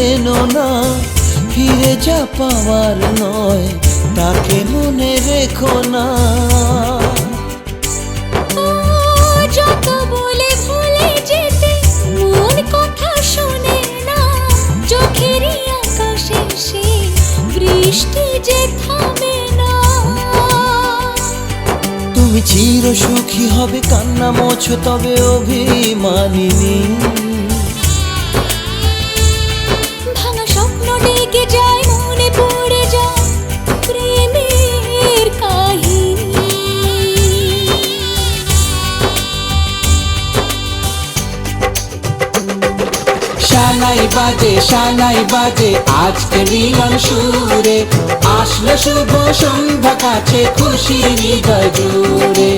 চেনো না, ফিরে যা পাওয়ার নয়, তাকে মনে রেখো না। যত বলে ভুলে যেতে মন কথা শোনে না, চোখেরই আকাশে সে বৃষ্টি যে থামে না। তুমি চির সুখী হবে, কান্না মোছো তবে অভিমানিনী। ভাঙা স্বপ্ন ডেকে যায়, মনে পড়ে যায় প্রেমের কাহিনী। শানাই বাজে শানাই বাজে আজকে মিলন সুরে, আসলো শুভ সন্ধ্যা কাছে খুশির হৃদয় জুড়ে।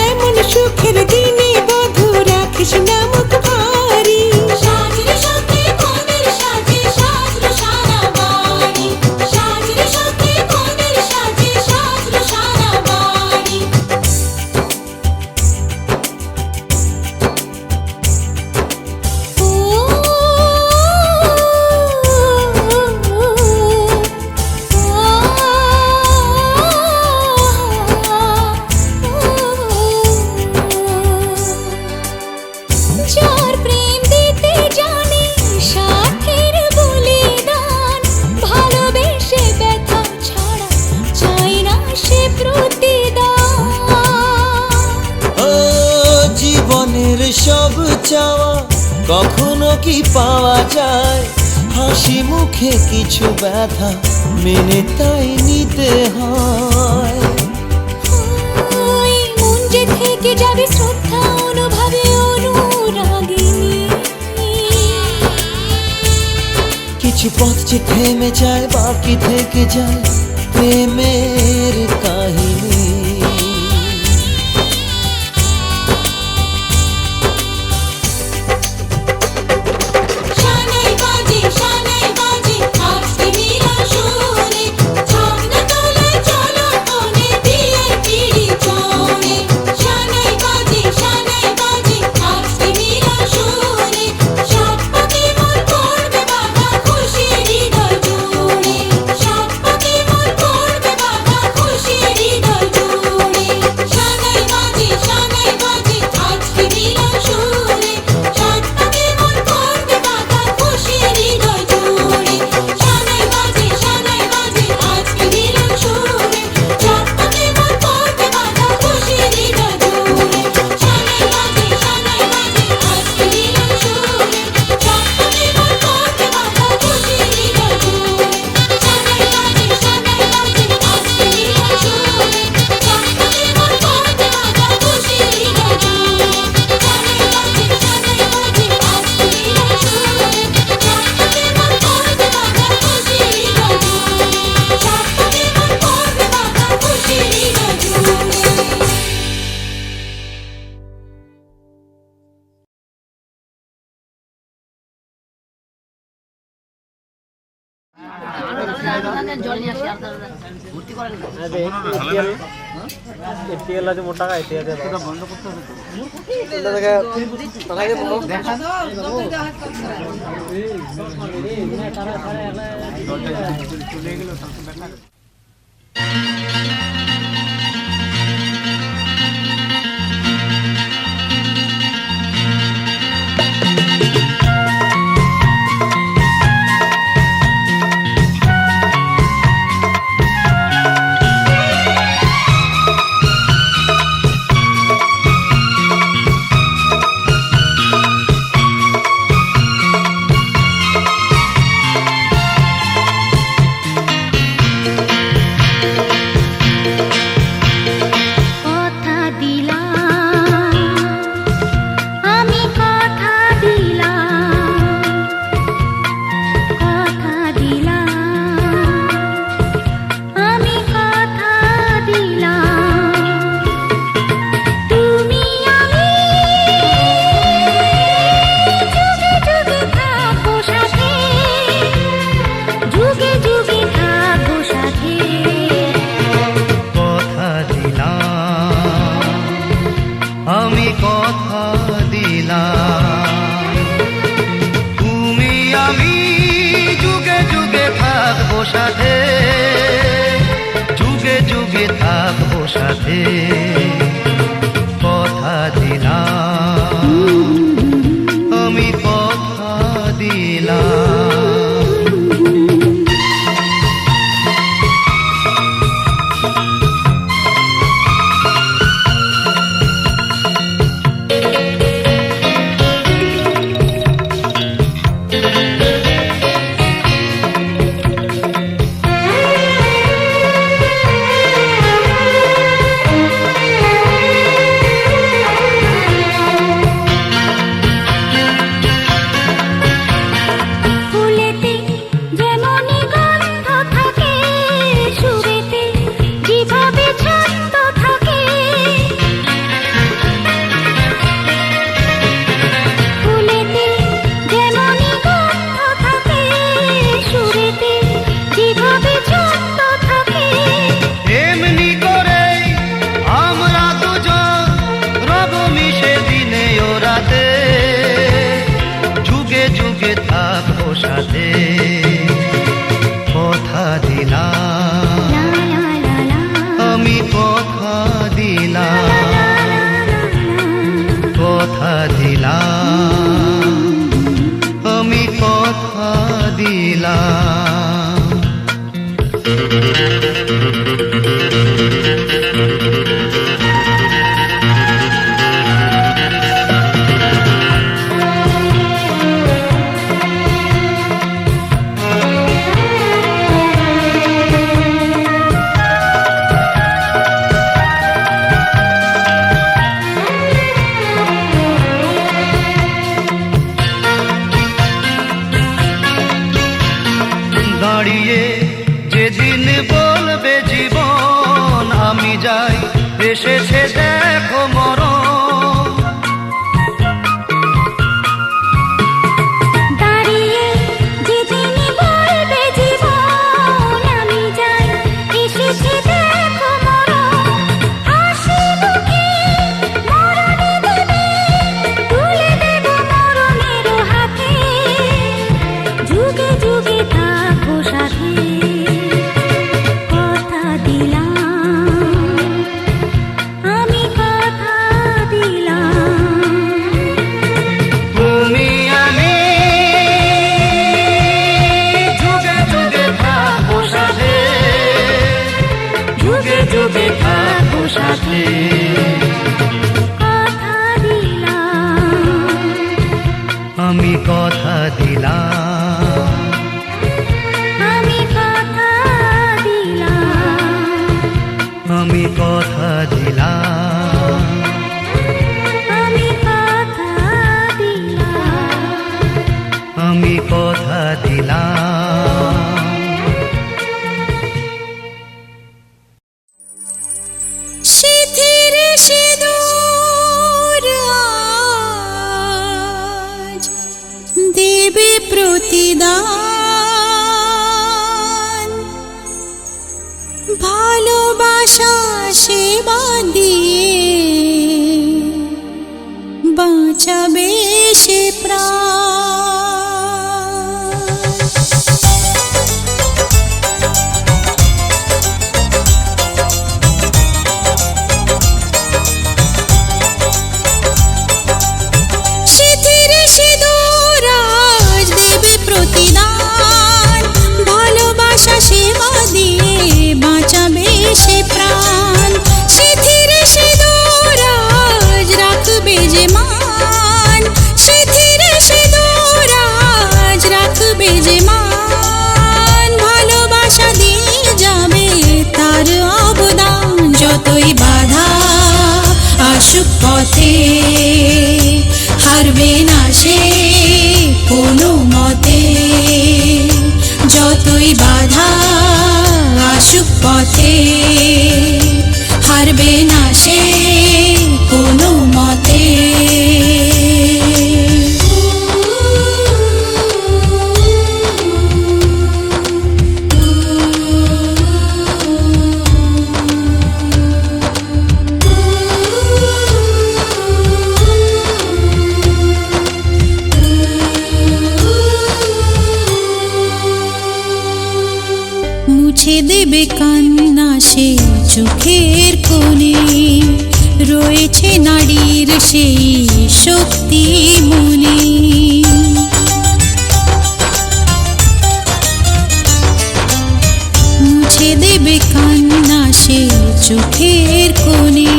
এমন সুখের দিনে বধূ রাখিস না মুখ ভারী, সাজরে সাথে কোনের সাজে সাজলো সারা বাড়ি, সাজরে সাথে কোনের সাজে সাজলো সারা বাড়ি। যার প্রেম দিতে জানে সাথের বলিদান, ভালোবেসে ব্যথা ছাড়া চাই না সে প্রতিদান। ও জীবনের সব চাওয়া কখনো কি পাওয়া যায়, হাসি মুখে কিছু ব্যথা মেনে তাই নিতে হয়। ওই মন যে থেকে যাবে শ্রদ্ধা অনুভবে অনুরাগিনী। কিছু পথ যে থেমে যায়, বাকি থেকে যায় প্রেমের কাহিনী। শানাই বাজে আজকে মিলন সুরে, ঝর্ণা তোলে চলো কোণে বিয়ের পিঁড়ি চড়ে। শানাই বাজে আজকে মিলন সুরে, সাত পাকে মোর করবে বাধা খুশির হৃদয় জুড়ে, সাত পাকে মোর করবে বাধা খুশির হৃদয় জুড়ে। শানাই বাজে আজকে মিলন সুরে, সাত পাকে মোর করবে বাধা খুশির হৃদয় জুড়ে। শানাই বাজে আজকে মিলন সুরে, সাত পাকে মোর করবে বাধা খুশির হৃদয় জুড়ে। শানাই বাজে আজকে মিলন সুরে, সাত পাকে মোর করবে বাধা খুশির হৃদয় জুড়ে। শানাই বাজে আজকে মিলন সুরে, সাত পাকে মোর করবে বাধা খুশির হৃদয় জুড়ে। শানাই বাজে আজকে মিলন সুরে, সাত পাকে মোর করবে বাধা খুশির হৃদয় জুড়ে, সাত পাকে মোর করবে বাধা খুশির হৃদয় জুড়ে। এটিএল আছে মোটা টাকা এটিএল আছে বন্ধ করতে হবে তো এটা তাহলে দেখা চলে গেল সাথে, যুগে যুগে থাকবো সাথে, কথা দিলাম, আমি কথা দিলাম। ফুলেতে যেমনই গন্ধ থাকে, সুরেতে যেভাবে ছন্দ থাকে, ফুলেতে যেমনই গন্ধ থাকে, সুরেতে যেভাবে ছন্দ থাকে, এমনি করে আমরা দুজন রব মিশে দিনে ও রাতে, যুগে যুগে থাকবো সাথে, কথা দিলাম, আমি কথা দিলাম, কথা দিলাম, আমি কথা দিলাম। দাঁড়িয়ে যেদিন বলবে জীবন আমি যাই, এসেছে দেখো মরণ। দাঁড়িয়ে যেদিন বলবে জীবন আমি যাই, এসেছে দেখো মরণ, হাসি মুখে মরণে দেবে, তুলে দেব মরণের হাতে, যুগে যুগে থাকবো সাথে, কথা দিলাম, আমি কথা দিলাম। তুমি আমি যুগে যুগে থাকবো সাথে, যুগে যুগে থাকবো সাথে, কথা দিলাম, আমি কথা দিলাম, আমি কথা দিলাম, আমি কথা দিলাম, আমি কথা দিলাম, আমি কথা দিলাম। সিথির সিঁদুর আজ দেবে প্রতিদান, ভালোবাসা সেবা দিয়ে বাঁচাবে সে প্রাণ। সিথির সিঁদুর আজ দেবে প্রতিদান, ভালোবাসা সেবা দিয়ে বাঁচাবে সে প্রাণ। সিথির সিঁদুর আজ রাখবে যে মান, সিথির সিঁদুর আজ রাখবে যে মান, ভালোবাসা দিয়ে যাবে তার অবদান। যতই বাধা আসুক পথে, হারবে না সে কোনো মতে, যতই বাধা আসুক পথে, হারবে না সে কোনো মতে। মুছে দেবে কান্না সে চোখের কোণে, রয়েছে নারীর সেই শক্তি মনে। মুছে দেবে কান্না সে চোখের কোণে,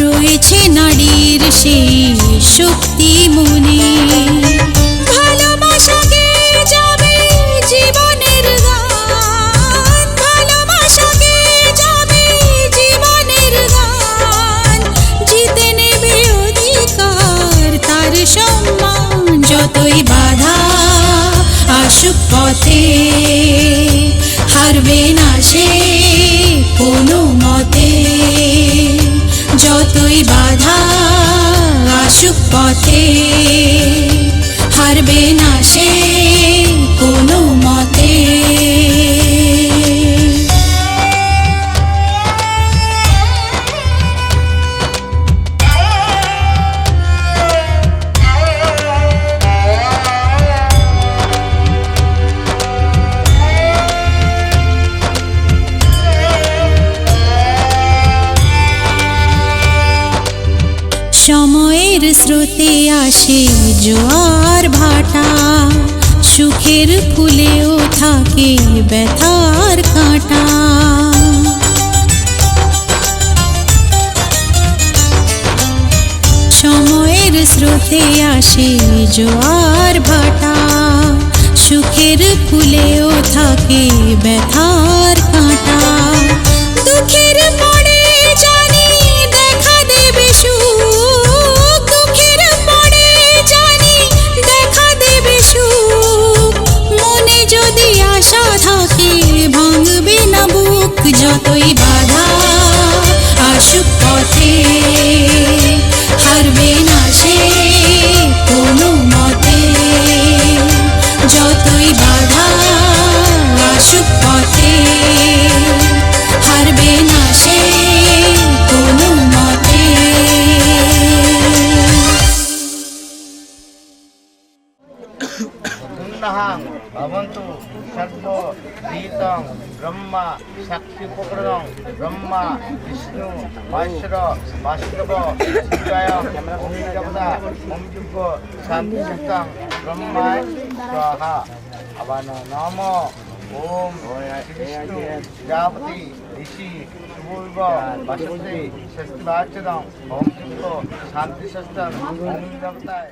রয়েছে নারীর সেই শক্তি মনে। ভালোবাসা গেয়ে যাবে জীবনের গান, ভালোবাসা গেয়ে যাবে জীবনের গান, জিতে নেবে অধিকার তার সম্মান। যতই বাধা আসুক পথে, হারবে না সে কোনো মতে। যতই বাধা আসুক পথে, হারবে না সে কোনো মতে। সময়ের স্রোতে আসে জোয়ার ভাটা, সুখের ফুলেও থাকে ব্যথার কাঁটা। সময়ের স্রোতে আসে জোয়ার ভাটা, সুখের ফুলেও থাকে ব্যথার কাঁটা। দুঃখের পরে জানি দেখা দেবে সুখ, দুঃখের পরে জানি দেখা দেবে সুখ। মনে যদি আশা থাকে ভাঙবে না বুক। যতই বাধা আসুক পথে, হারবে না সে কোনো মতে। যতই বাধা আসুক পথে, হারবে না সে কোনো মতে। পুণ্যহাং ভবন্তু সর্ব গীতং ব্রহ্মা সাক্ষী উপকরণং ব্রহ্মা বিষ্ণু মহেশ্বর বাসুদেব শিবায় ওম দেবতা ওম যুগ শান্তিশক্তং ব্রহ্মায় স্বাহা। আবার নম ওম বিষ্ণু প্রজাপতি ঋষি সুপূর্ব বসতে ষষ্ঠী বাচ্যদং ওম যুগ শান্তিশক্তং ওম দেবতায়।